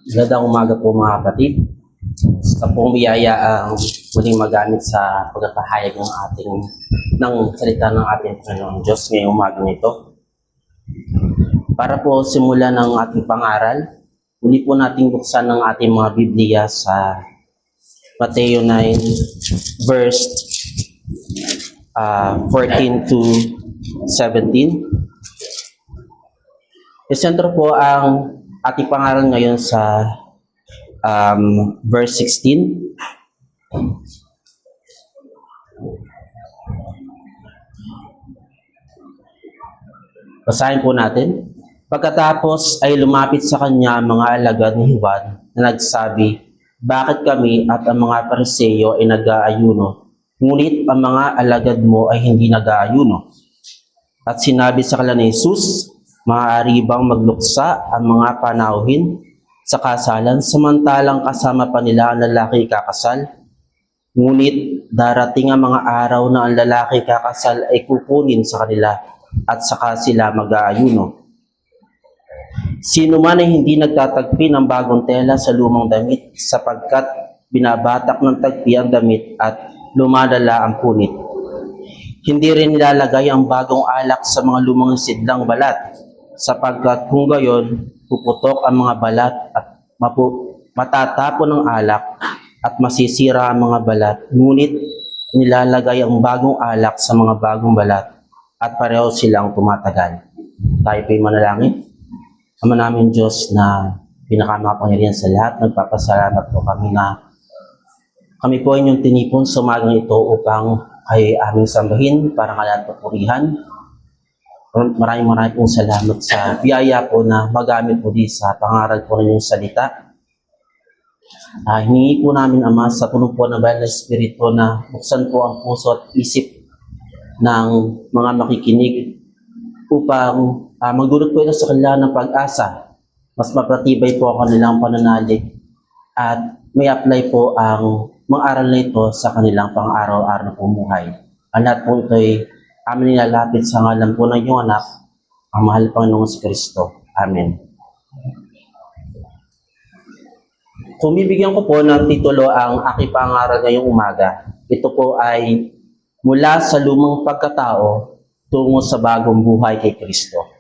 Magandang umaga po mga kapatid. Sa pong biyaya ang muling magamit sa pagkakahayag ng salita ng ating Panginoon Diyos ngayong umaga nito. Para po simulan ng ating pangaral, muli po nating buksan ng ating mga Biblia sa Mateo 9 verse 14 to 17. Isentro po ang ating pangaral ngayon sa verse 16. Basahin po natin. Pagkatapos ay lumapit sa kanya ang mga alagad ni Juan na nagsabi, "Bakit kami at ang mga Pariseo ay nag-aayuno, ngunit ang mga alagad mo ay hindi nag-aayuno?" At sinabi sa kanila ni Jesus, "Maaari bang magluksa ang mga panauhin sa kasalan samantalang kasama pa nila ang lalaki kakasal? Ngunit darating ang mga araw na ang lalaki kakasal ay kukunin sa kanila at saka sila mag-aayuno. Sino man ay hindi nagtatagpi ng bagong tela sa lumang damit sapagkat binabatak ng tagpi ang damit at lumadala ang punit. Hindi rin nilalagay ang bagong alak sa mga lumang sidlang balat sapagkat kung gayon, puputok ang mga balat at matatapon ng alak at masisira ang mga balat. Ngunit nilalagay ang bagong alak sa mga bagong balat at pareho silang tumatagal." Tayo po'y manalangin. Ama namin Diyos na pinakamakapangyarihan sa lahat, nagpapasalamat po kami na kami po inyong tinipon sa umagang ito upang kayo aming sambahin para kalat papurihan. Maraming pong salamat sa biyaya po na magamit po di sa pangaral po ng inyong salita. Hiningi po namin, Ama, sa puno po ng Banal na Espiritu na buksan po ang puso at isip ng mga makikinig upang magdulot po ito sa kanila ng pag-asa, mas mapatibay po ang kanilang pananalig at may apply po ang mga aral na ito sa kanilang pang-araw-araw na pumuhay. Ang lahat po ito ay amin nilalapit sa ngalan po ng iyong anak, ang mahal Panginoong si Kristo. Amen. Kung bibigyan ko po ng titulo ang aking pangaral ngayong umaga, ito po ay mula sa lumang pagkatao tungo sa bagong buhay kay Kristo.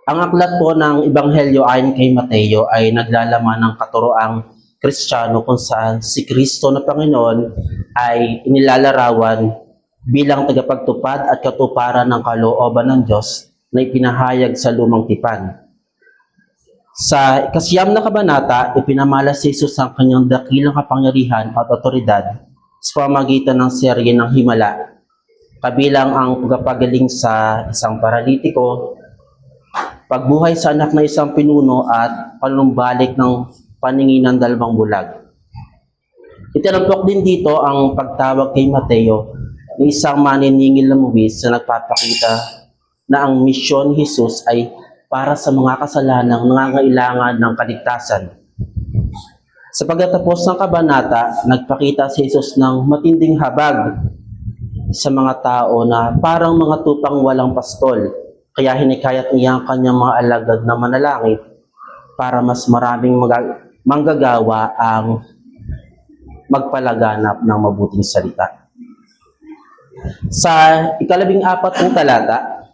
Ang aklat po ng Ebanghelyo ayon kay Mateo ay naglalaman ng katuroang Kristiyano kung saan si Kristo na Panginoon ay inilalarawan bilang tagapagtupad at katuparan ng kalooban ng Diyos na ipinahayag sa lumang tipan. Sa ikasiyam na kabanata, ipinamalas si Jesus ang kanyang dakilang kapangyarihan at otoridad sa pamamagitan ng serye ng himala, kabilang ang pagpapagaling sa isang paralitiko, pagbuhay sa anak na isang pinuno at panumbalik ng paningin ng dalawang bulag. Itinampok din dito ang pagtawag kay Mateo ng isang maniningil na buwis na nagpapakita na ang misyon ni Jesus ay para sa mga kasalanang nangangailangan ng kaligtasan. Sa pagtatapos ng kabanata, nagpakita si Jesus ng matinding habag sa mga tao na parang mga tupang walang pastol, kaya hinikayat niya ang kanyang mga alagad na manalangin para mas maraming manggagawa ang magpalaganap ng mabuting salita. Sa ika-14 ng talata,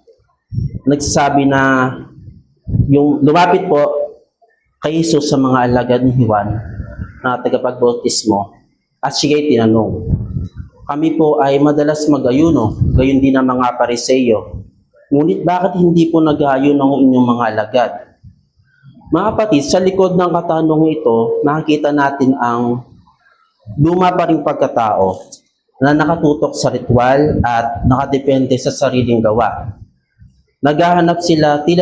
nagsasabi na yung lumapit po kay Jesus sa mga alagad ni Juan na tagapagbautismo at siya ay tinanong, "Kami po ay madalas mag-ayuno, gayon din ang mga Pariseo. Ngunit bakit hindi po nag-aayuno ang inyong mga alagad?" Mga kapatid, sa likod ng katanungan ito, nakikita natin ang luma pa ring pagkatao na nakatutok sa ritual at nakadepende sa sariling gawa. Tila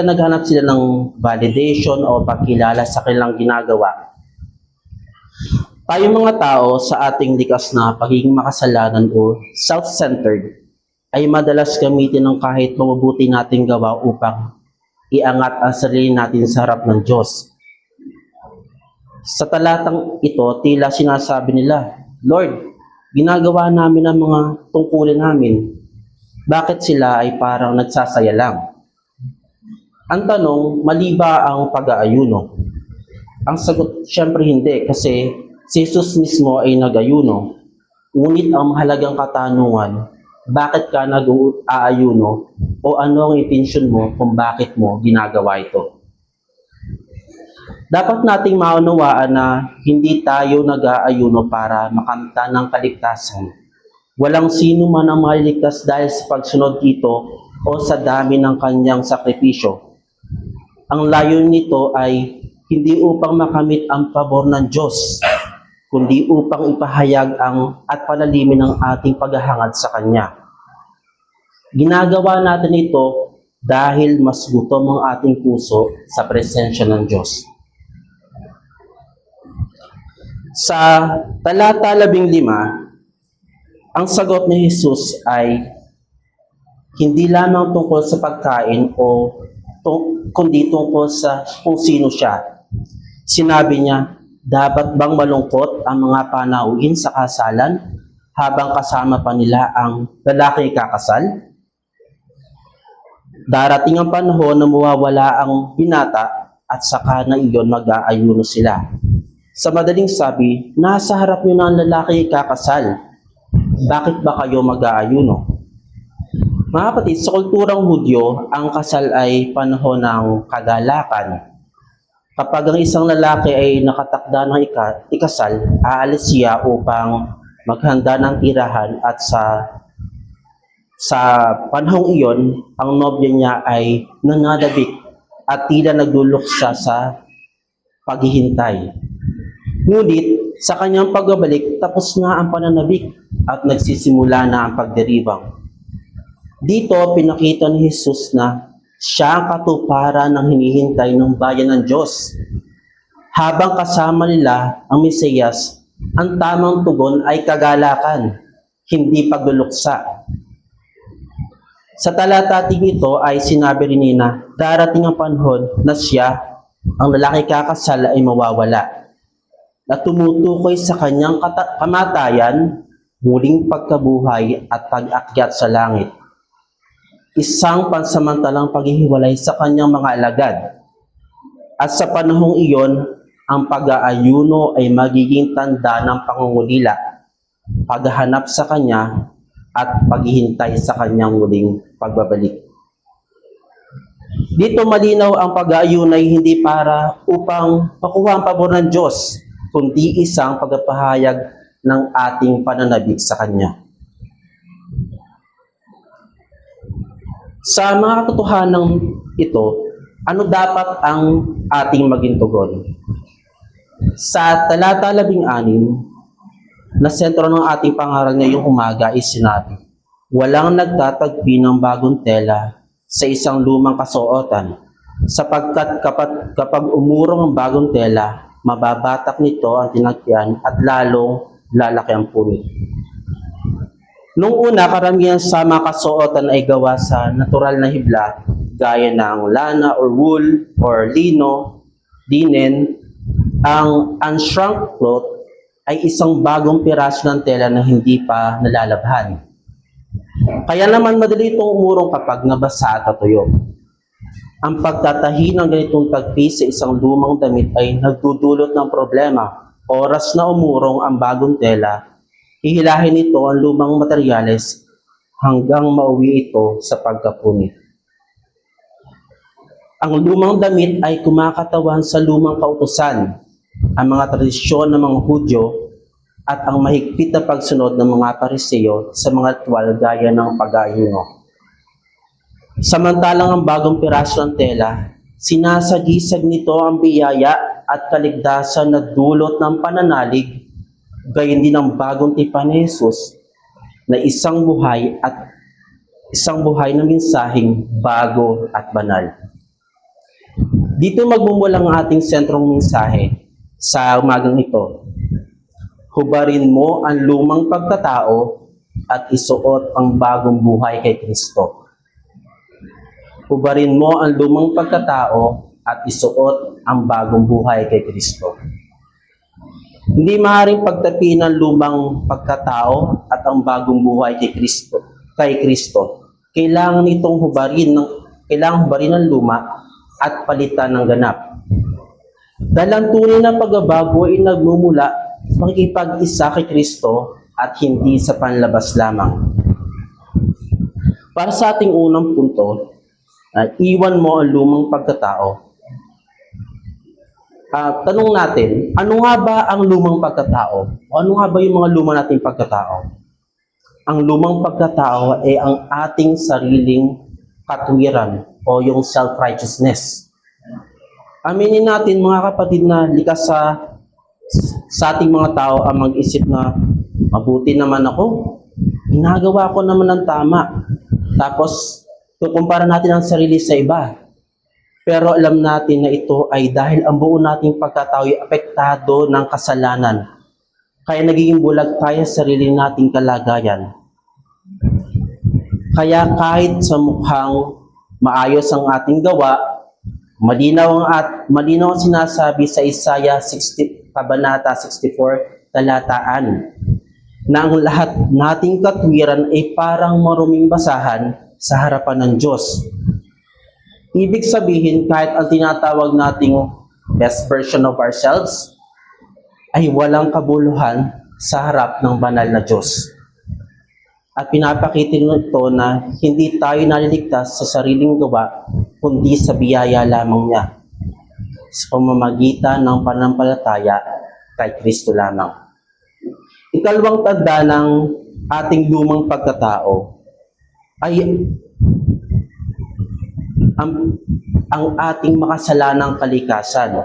naghahanap sila ng validation o pagkilala sa kanilang ginagawa. Tayong mga tao sa ating likas na pagiging makasalanan o self-centered ay madalas gamitin ng kahit mabubuti nating gawa upang iangat ang sarili natin sa harap ng Diyos. Sa talatang ito, tila sinasabi nila, "Lord, ginagawa namin ang mga tungkulin namin. Bakit sila ay parang nagsasaya lang? Ang tanong, mali ba ang pag-aayuno? Ang sagot, syempre hindi, kasi si Jesus mismo ay nag-ayuno. Ngunit ang mahalagang katanungan, bakit ka nag-aayuno o ano ang intensyon mo kung bakit mo ginagawa ito? Dapat nating maunawaan na hindi tayo nag-aayuno para makamtan ng kaligtasan. Walang sino man ang maliligtas dahil sa pagsunod dito o sa dami ng kanyang sakripisyo. Ang layon nito ay hindi upang makamit ang pabor ng Diyos, kundi upang ipahayag at palalimin ang ating paghahangad sa Kanya. Ginagawa natin ito dahil mas gutom ang ating puso sa presensya ng Diyos. Sa talata 15, ang sagot ni Jesus ay hindi lamang tungkol sa pagkain kundi tungkol sa kung sino siya. Sinabi niya, dapat bang malungkot ang mga panauhin sa kasalan habang kasama pa nila ang lalaki kakasal? Darating ang panahon na mawawala ang binata at saka na iyon mag-aayuno sila. Sa madaling sabi, nasa harap niyo na ang lalaki kakasal. Bakit ba kayo mag-aayuno? Mga kapatid, sa kulturang Hudyo, ang kasal ay panahon ng kagalakan. Kapag ang isang lalaki ay nakatakda ng ikasal, aalis siya upang maghanda ng tirahan at sa panahong iyon, ang nobya niya ay nananabik at tila nagluluksa sa paghihintay. Ngunit sa kanyang pagbabalik, tapos na ang pananabik at nagsisimula na ang pagdiribang. Dito, pinakita ni Jesus na siya ang katuparan ng hinihintay ng bayan ng Diyos. Habang kasama nila ang Mesiyas, ang tamang tugon ay kagalakan, hindi pagluluksa. Sa talatating ito ay sinabi rin nina, darating ang panahon na siya, ang lalaki kakasal ay mawawala, na tumutukoy sa kanyang kamatayan, muling pagkabuhay at pag-akyat sa langit. Isang pansamantalang paghihiwalay sa kanyang mga alagad. At sa panahong iyon, ang pag-aayuno ay magiging tanda ng pangungulila, paghahanap sa kanya, at paghihintay sa kanyang muling pagbabalik. Dito malinaw ang pag-aayuno ay hindi para upang makuha ang pabor ng Diyos, kundi isang pagpapahayag ng ating pananabik sa Kanya. Sa mga katotohanan ito, ano dapat ang ating maging tugon? Sa talata 16, na sentro ng ating pangaral ngayong umaga ay sinabi, walang nagtatagpi ng bagong tela sa isang lumang kasuotan, sapagkat kapag umurong ang bagong tela, mababatak nito ang tinagpian at lalong lalaki ang punit. Nung una, karamihan sa mga kasuotan ay gawa sa natural na hibla, gaya ng lana or wool or linen. Ang unshrunk cloth ay isang bagong piraso ng tela na hindi pa nalalabhan. Kaya naman madali itong umurong kapag nabasa at natuyo. Ang pagtatahi ng ganitong tagpi sa isang lumang damit ay nagdudulot ng problema. Oras na umurong ang bagong tela, hihilahin ito ang lumang materyales hanggang mauwi ito sa pagkapunit. Ang lumang damit ay kumakatawan sa lumang kautusan, ang mga tradisyon ng mga Hudyo at ang mahigpit na pagsunod ng mga Pariseo sa mga ritual gaya ng pag-aayuno. Samantalang ang bagong piraso ng tela, sinasagisag nito ang biyaya at kaligtasan na dulot ng pananalig, gayon din ang bagong tipan ni Jesus na isang buhay na mensaheng bago at banal. Dito magmumula ang ating sentrong mensahe sa umagang ito. Hubarin mo ang lumang pagkatao at isuot ang bagong buhay kay Kristo. Hubarin mo ang lumang pagkatao at isuot ang bagong buhay kay Kristo. Hindi maaaring pagtapiin ang lumang pagkatao at ang bagong buhay kay Kristo. kailangang hubarin ng luma at palitan ng ganap. Dahil ang tunay na pagbabago ay nagmumula sa pakikipag-isa kay Kristo at hindi sa panlabas lamang. Para sa ating unang punto, iwan mo ang lumang pagkatao. Tanong natin, ano nga ba ang lumang pagkatao? O ano nga ba yung mga luma nating pagkatao? Ang lumang pagkatao ay ang ating sariling katwiran o yung self-righteousness. Aminin natin mga kapatid na likas sa ating mga tao ang mag-isip na mabuti naman ako, ginagawa ko naman ng tama. Tapos, kukumpara natin ang sarili sa iba. Pero alam natin na ito ay dahil ang buo nating pagkatao ay apektado ng kasalanan. Kaya nagiging bulag tayo sa sarili nating kalagayan. Kaya kahit sa mukhang maayos ang ating gawa, malinaw ang sinasabi sa Isaiah 60, Kabanata 64, talataan, na ang lahat nating katwiran ay parang maruming basahan sa harapan ng Diyos. Ibig sabihin, kahit ang tinatawag nating best version of ourselves ay walang kabuluhan sa harap ng banal na Diyos. At pinapakita nito na hindi tayo naliligtas sa sariling gawa, kundi sa biyaya lamang niya, sa pamamagitan ng pananampalataya kay Kristo lamang. Ikalawang tanda ng ating lumang pagkatao ay ang ating makasalanang kalikasan.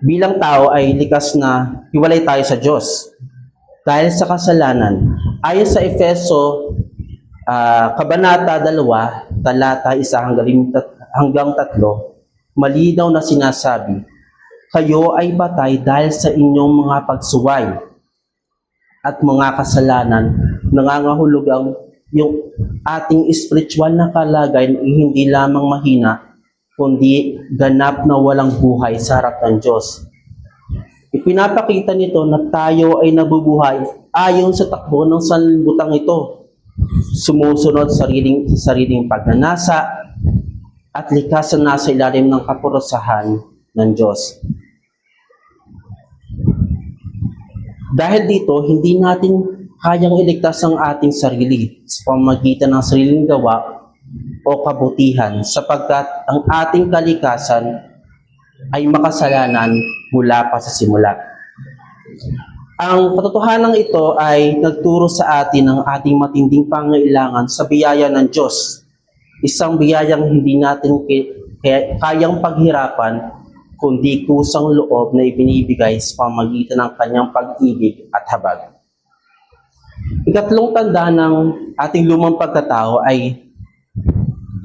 Bilang tao ay likas na hiwalay tayo sa Diyos dahil sa kasalanan. Ayon sa Efeso Kabanata 2, talata 1 hanggang 3, malinaw na sinasabi, kayo ay patay dahil sa inyong mga pagsuway at mga kasalanan. Nangangahulugang yung ating spiritual na kalagayan ay hindi lamang mahina, kundi ganap na walang buhay sa harap ng Diyos. Ipinapakita nito na tayo ay nabubuhay ayon sa takbo ng sanlibutan ito, sumusunod sa sariling pagnanasa at likas na nasa ilalim ng kaparusahan ng Diyos. Dahil dito, hindi natin kayang iligtas ang ating sarili sa pamamagitan ng sariling gawa o kabutihan sapagkat ang ating kalikasan ay makasalanan mula pa sa simula. Ang katotohanan ito ay nagturo sa atin ng ating matinding pangailangan sa biyaya ng Diyos. Isang biyayang hindi natin kayang paghirapan, kundi kusang loob na ibinibigay sa pamamagitan ng kanyang pag-ibig at habag. Ikatlong tanda ng ating lumang pagkatao ay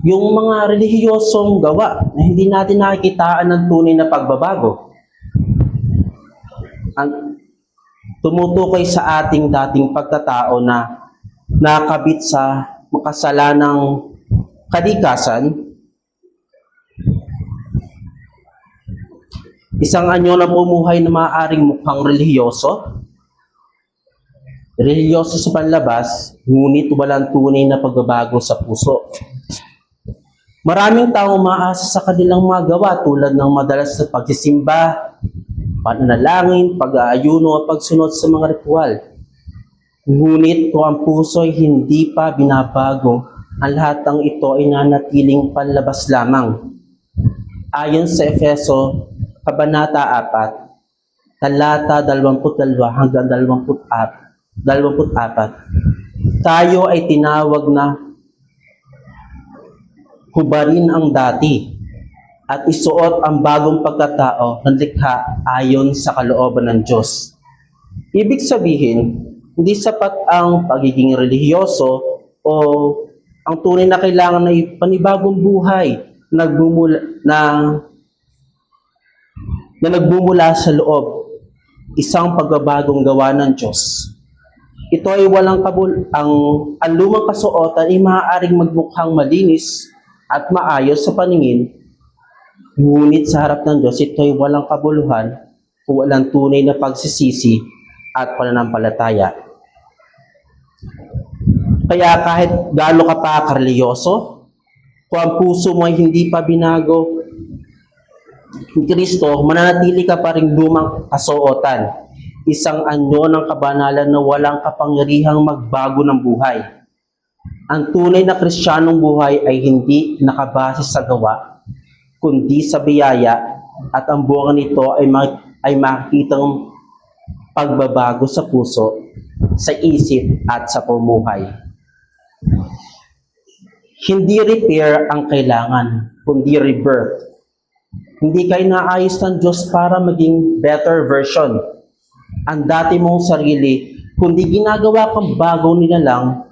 yung mga relihiyosong gawa na hindi natin nakikitaan ng tunay na pagbabago. Tumutukoy sa ating dating pagkatao na nakabit sa makasalanang kalikasan, isang anyo na bumuhay na maaaring mukhang relihiyoso sa panlabas, ngunit walang tunay na pagbabago sa puso. Maraming tao umaasa sa kanilang mga gawa tulad ng madalas na pagsisimba, pananalangin, pag-aayuno at pagsunod sa mga ritual. Ngunit kung ang puso ay hindi pa binabago, ang lahat ng ito ay nanatiling panlabas lamang. Ayon sa Efeso Kabanata 4, talata 22 hanggang 24, tayo ay tinawag na hubarin ang dati at isuot ang bagong pagkatao ng likha ayon sa kalooban ng Diyos. Ibig sabihin, hindi sapat ang pagiging relihiyoso o ang tunay na kailangan ay panibagong buhay na nagbumula sa loob, isang pagbabagong gawa ng Diyos. Ito ay walang ang lumang kasuotan ay maaaring magmukhang malinis at maayos sa paningin, ngunit sa harap ng Diyos, ito ay walang kabuluhan kung walang tunay na pagsisisi at pananampalataya. Kaya kahit gaano ka pa kareliyoso, kung ang puso mo ay hindi pa binago ni Kristo, mananatili ka pa rin lumang kasuotan. Isang anyo ng kabanalan na walang kapangyarihang magbago ng buhay. Ang tunay na Kristiyanong buhay ay hindi nakabase sa gawa, kundi sa biyaya, at ang bunga nito ay makikitang pagbabago sa puso, sa isip at sa pamumuhay. Hindi repair ang kailangan, kundi rebirth. Hindi ka inaayos ng Diyos para maging better version ang dati mong sarili, kundi ginagawa kang bagong nilalang.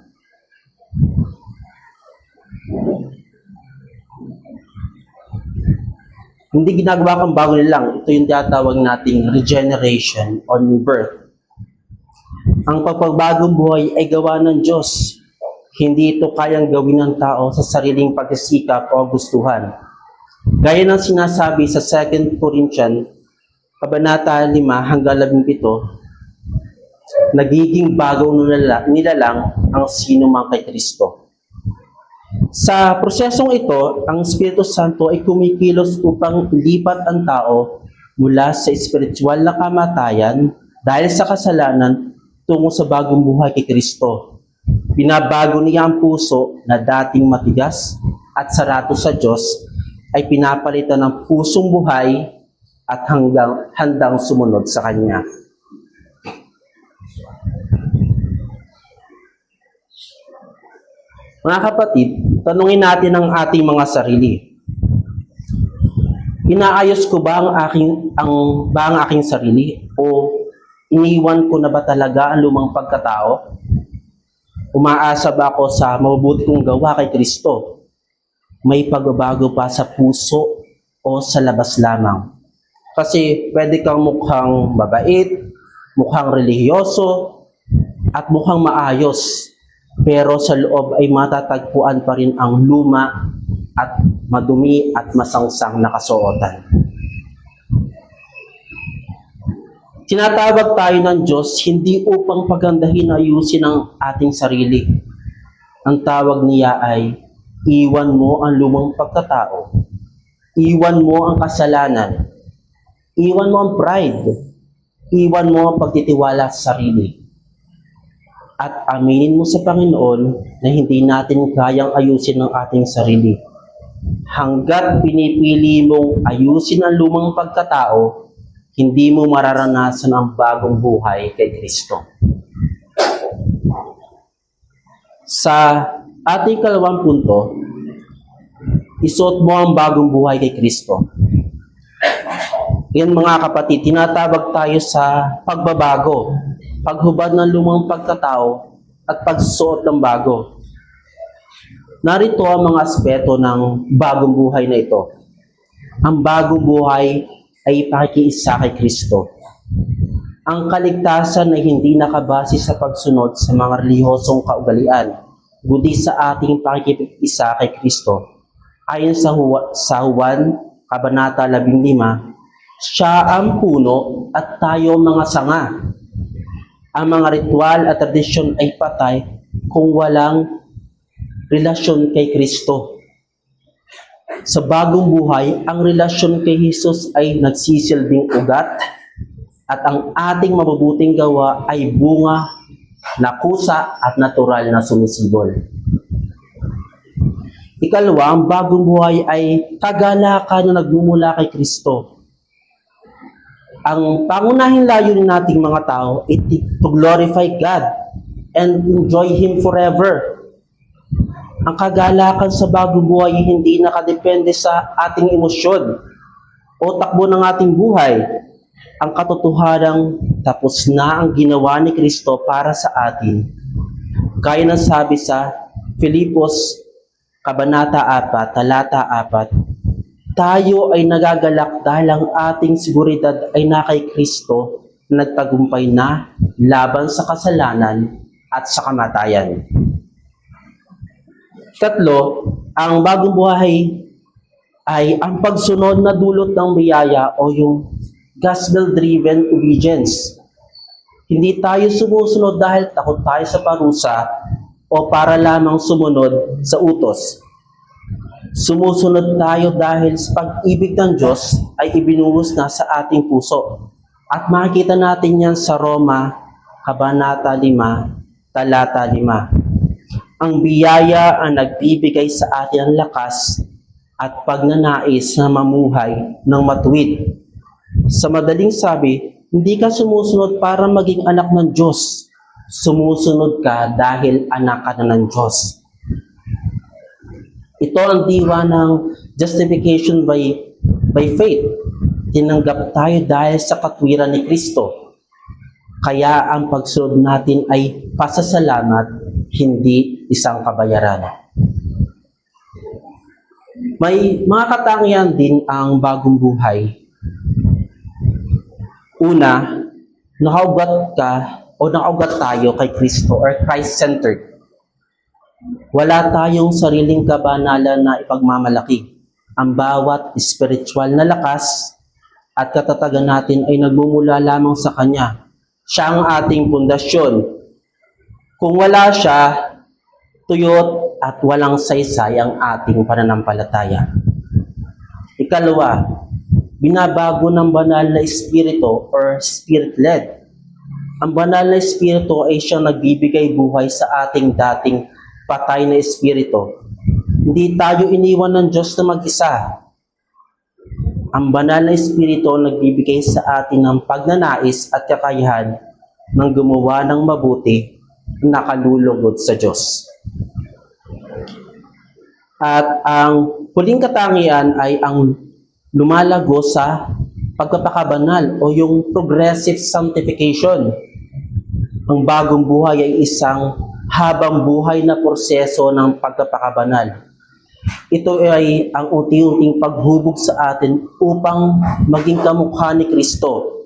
Hindi ginagawa kang bagong nilalang. Ito yung tinatawag nating regeneration or new birth. Ang pagbagbagong buhay ay gawa ng Diyos. Hindi ito kayang gawin ng tao sa sariling pagsisikap o gustuhan. Gaya ng sinasabi sa 2 Corinthians, Kabanata 5 hanggang 17, nagiging bagong nilalang ang sino man kay Kristo. Sa prosesong ito, ang Espiritu Santo ay kumikilos upang lipat ang tao mula sa espiritual na kamatayan dahil sa kasalanan tungo sa bagong buhay kay Kristo. Binabago niya ang puso na dating matigas at sarado sa Diyos ay pinapalitan ng pusong buhay at handang sumunod sa Kanya. Mga kapatid, tanungin natin ang ating mga sarili. Inaayos ko ba ang aking sarili o iniwan ko na ba talaga ang lumang pagkatao? Umaasa ba ako sa mabubuti kong gawa kay Kristo? May pagbabago pa sa puso o sa labas lamang? Kasi pwede kang mukhang mabait, mukhang relihiyoso, at mukhang maayos. Pero sa loob ay matatagpuan pa rin ang luma at madumi at masangsang na kasuotan. Tinatawag tayo ng Diyos hindi upang pagandahin o ayusin ang ating sarili. Ang tawag niya ay, iwan mo ang lumang pagkatao. Iwan mo ang kasalanan. Iwan mo ang pride. Iwan mo ang pagtitiwala sa sarili. At aminin mo sa Panginoon na hindi natin kayang ayusin ang ating sarili. Hanggat pinipili mong ayusin ang lumang pagkatao, hindi mo mararanasan ang bagong buhay kay Kristo. Sa ating kalawang punto, isuot mo ang bagong buhay kay Kristo. Yan mga kapatid, tinatawag tayo sa pagbabago, paghubad ng lumang pagkatao at pagsuot ng bago. Narito ang mga aspeto ng bagong buhay na ito. Ang bagong buhay ay pakikiisa kay Kristo. Ang kaligtasan ay hindi nakabase sa pagsunod sa mga relihiyosong kaugalian, kundi sa ating pakikiisa kay Kristo. Ayon sa Juan, Kabanata 15, siya ang puno at tayo mga sanga. Ang mga ritual at tradisyon ay patay kung walang relasyon kay Kristo. Sa bagong buhay, ang relasyon kay Jesus ay nagsisilbing ugat at ang ating mabubuting gawa ay bunga na kusa at natural na sumisibol. Ikalawa, ang bagong buhay ay kagalakan na nagmumula kay Kristo. Ang pangunahing layunin nating mga tao ay to glorify God and enjoy Him forever. Ang kagalakan sa bagong buhay ay hindi nakadepende sa ating emosyon o takbo ng ating buhay. Ang katotohanang tapos na ang ginawa ni Kristo para sa atin. Gaya ng sabi sa Filipos, Kabanata 4, Talata 4, tayo ay nagagalak dahil ang ating seguridad ay na kay Kristo na nagtagumpay na laban sa kasalanan at sa kamatayan. Tatlo, ang bagong buhay ay ang pagsunod na dulot ng biyaya o yung gospel-driven obedience. Hindi tayo sumusunod dahil takot tayo sa parusa o para lamang sumunod sa utos. Sumusunod tayo dahil sa pag-ibig ng Diyos ay ibinuhos na sa ating puso. At makikita natin yan sa Roma, Kabanata 5, Talata 5. Ang biyaya ang nagbibigay sa atin ng lakas at pagnanais na mamuhay ng matuwid. Sa madaling sabi, hindi ka sumusunod para maging anak ng Diyos. Sumusunod ka dahil anak ka na ng Diyos. Ito ang diwa ng justification by faith. Tinanggap tayo dahil sa katwiran ni Kristo. Kaya ang pagsunod natin ay pasasalamat, hindi isang kabayaran. May mga katangian din ang bagong buhay. Una, nakaugat ka o nakaugat tayo kay Kristo or Christ-centered. Wala tayong sariling kabanalan na ipagmamalaki. Ang bawat spiritual na lakas at katatagan natin ay nagmumula lamang sa Kanya. Siya ang ating pundasyon. Kung wala siya, tuyot at walang saysay ang ating pananampalataya. Ikalawa, binabago ng banal na espiritu or spirit-led. Ang banal na espiritu ay siyang nagbibigay buhay sa ating dating patay na espiritu. Hindi tayo iniwan ng Diyos na mag-isa. Ang banal na espiritu nagbibigay sa atin ng pagnanais at kakayahan ng gumawa ng mabuti na nakalulugod sa Diyos. At ang huling katangian ay ang lumalago sa pagpapakabanal o yung progressive sanctification. Ang bagong buhay ay isang habang buhay na proseso ng pagpapakabanal. Ito ay ang unti-unting paghubog sa atin upang maging kamukha ni Kristo.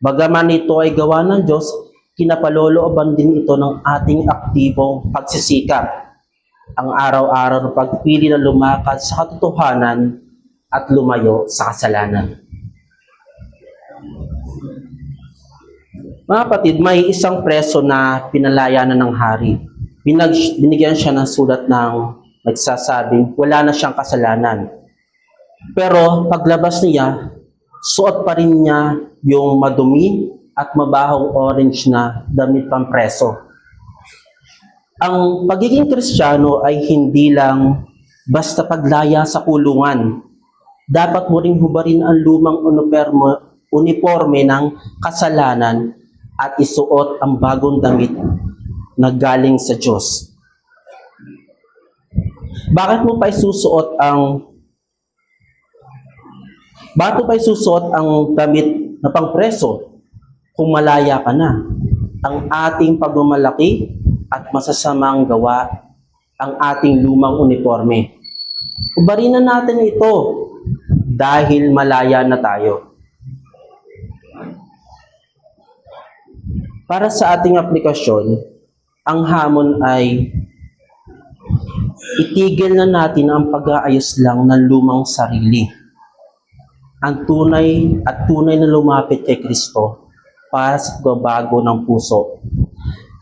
Bagaman ito ay gawa ng Diyos, kinapalolooban din ito ng ating aktibong pagsisikap. Ang araw-araw na pagpili na lumakad sa katotohanan at lumayo sa kasalanan. Mga kapatid, may isang preso na pinalaya na ng hari. Binigyan siya ng sulat ng nagsasabing wala na siyang kasalanan. Pero paglabas niya, suot pa rin niya yung madumi at mabahong orange na damit pang preso. Ang pagiging Kristiyano ay hindi lang basta paglaya sa kulungan. Dapat mo ring hubarin ang lumang uniforme ng kasalanan at isuot ang bagong damit na galing sa Diyos. Bakit mo pa isusuot ang damit na pangpreso kung malaya ka na? Ang ating pagmamalaki at masasamang gawa ang ating lumang uniforme. Hubarin na natin ito dahil malaya na tayo. Para sa ating aplikasyon, ang hamon ay itigil na natin ang pag-aayos lang ng lumang sarili. Ang tunay na lumapit kay Kristo para sa pagbabago ng puso.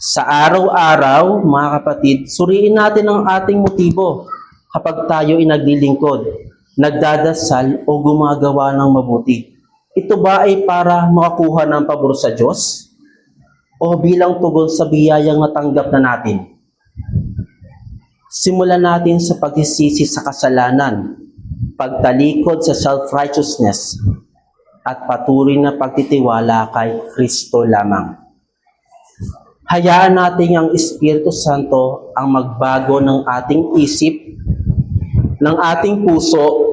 Sa araw-araw, mga kapatid, suriin natin ang ating motibo kapag tayo ay naglilingkod, nagdadasal o gumagawa ng mabuti. Ito ba ay para makakuha ng pabor sa Diyos? O bilang tugon sa biyayang natanggap na natin? Simulan natin sa pagsisisi sa kasalanan, pagtalikod sa self-righteousness, at patuloy na pagtitiwala kay Kristo lamang. Hayaan natin ang Espiritu Santo ang magbago ng ating isip, ng ating puso,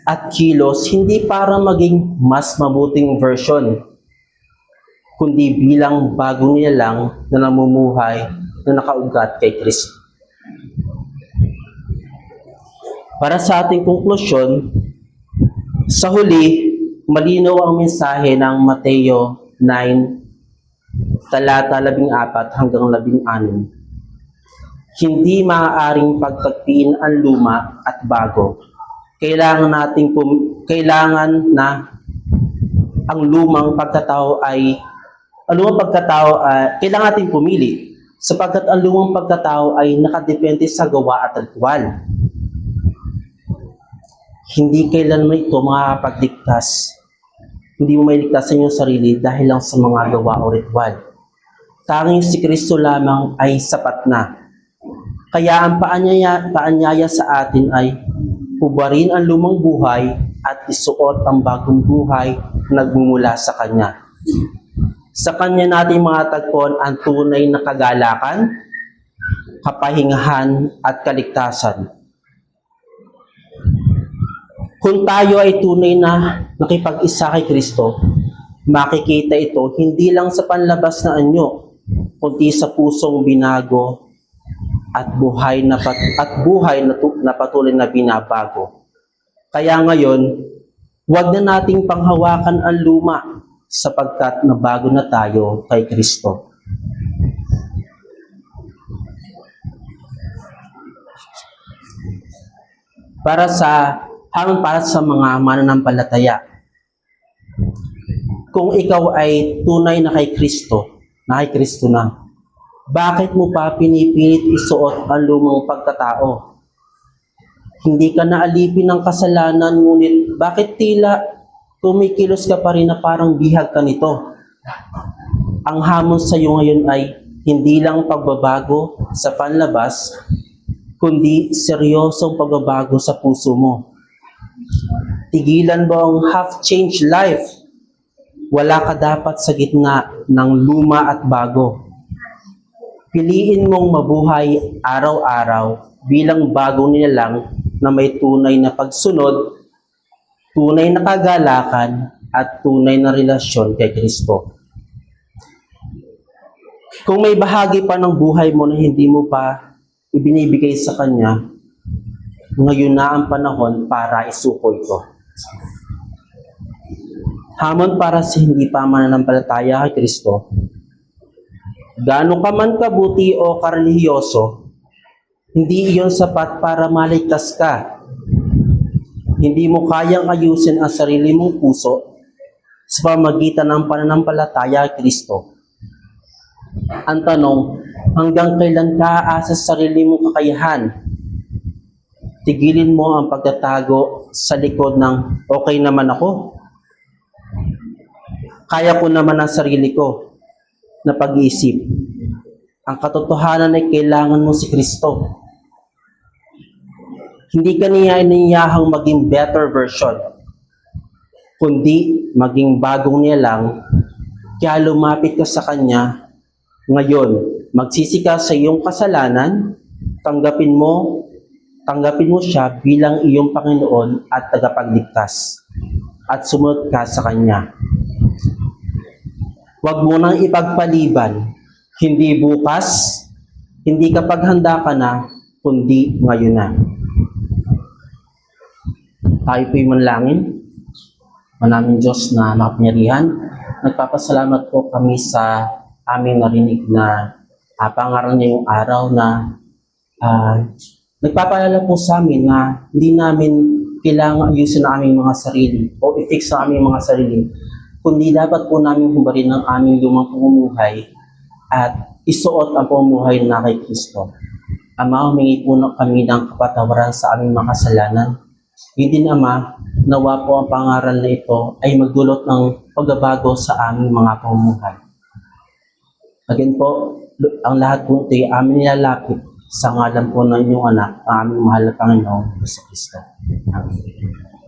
at kilos, hindi para maging mas mabuting version, kundi bilang bagong nilalang na namumuhay na nakaugat kay Kristo. Para sa ating konklusyon, sa huli, malinaw ang mensahe ng Mateo 9, talata 14 hanggang 16. Hindi maaaring pagtagpiin ang luma at bago. Kailangan na ang lumang pagkatao ay Ang lumang pagkatao, kailangan natin pumili sapagkat ang lumang pagkatao ay nakadepende sa gawa at ritual. Hindi kailanman ito makakapagligtas. Hindi mo mailigtas sa iyong sarili dahil lang sa mga gawa o ritual. Tanging si Kristo lamang ay sapat na. Kaya ang paanyaya sa atin ay hubarin ang lumang buhay at isuot ang bagong buhay na nagmumula sa Kanya. Sa Kanya natin matatagpuan ang tunay na kagalakan, kapahingahan at kaligtasan. Kung tayo ay tunay na nakipag-isa kay Kristo, makikita ito hindi lang sa panlabas na anyo, kundi sa pusong binago at buhay na patuloy na binabago. Kaya ngayon, huwag na nating panghawakan ang luma sapagkat nabago na tayo kay Kristo. Para sa mga mananampalataya, kung ikaw ay tunay na kay Kristo na, bakit mo pa pinipilit isuot ang lumang pagkatao? Hindi ka naalipin ng kasalanan, ngunit bakit tila kumikilos ka pa rin na parang bihag ka nito? Ang hamon sa iyo ngayon ay hindi lang pagbabago sa panlabas, kundi seryosong pagbabago sa puso mo. Tigilan mo ang half-changed life. Wala ka dapat sa gitna ng luma at bago. Piliin mong mabuhay araw-araw bilang bagong nilalang na may tunay na pagsunod, tunay na kagalakan, at tunay na relasyon kay Kristo. Kung may bahagi pa ng buhay mo na hindi mo pa ibinibigay sa Kanya, ngayon na ang panahon para isuko ito. Hamon para sa hindi pa mananampalataya kay Kristo. Gaano ka man kabuti o karelihiyoso, hindi iyon sapat para maligtas ka. Hindi mo kayang ayusin ang sarili mong puso sa pamamagitan ng pananampalataya kay Kristo. Ang tanong, hanggang kailan ka aasa sa sarili mong kakayahan? Tigilin mo ang pagtatago sa likod ng okay naman ako. Kaya ko naman ang sarili ko na pag-iisip. Ang katotohanan ay kailangan mo si Kristo. Hindi ka niya iniyahang maging better version, kundi maging bagong niya lang. Kaya lumapit ka sa Kanya ngayon. Magsisi ka sa iyong kasalanan, tanggapin mo siya bilang iyong Panginoon at tagapagligtas, at sumunod ka sa Kanya. Huwag mo nang ipagpaliban, hindi bukas, hindi kapag handa ka na, kundi ngayon na. Tayo po'y manalangin. Manaming Diyos na makapangyarihan, nagpapasalamat po kami sa aming narinig na pangaral niya yung araw na nagpapaalala po sa amin na hindi namin kailangan ayusin ang aming mga sarili o i-fix ang aming mga sarili, kundi dapat po namin hubarin ang aming lumang pamumuhay at isuot ang pamumuhay na kay Kristo. Ama, humingi po na kami ng kapatawaran sa aming mga kasalanan. Hindi din, Ama, nawa po ang pangaral na ito ay magdulot ng pagbabago sa aming mga pamumuhay. Again po, ang lahat po ito ay amin nilalapit sa ngalan po ng inyong anak, ang aming mahal na Panginoong Jesucristo. Amen.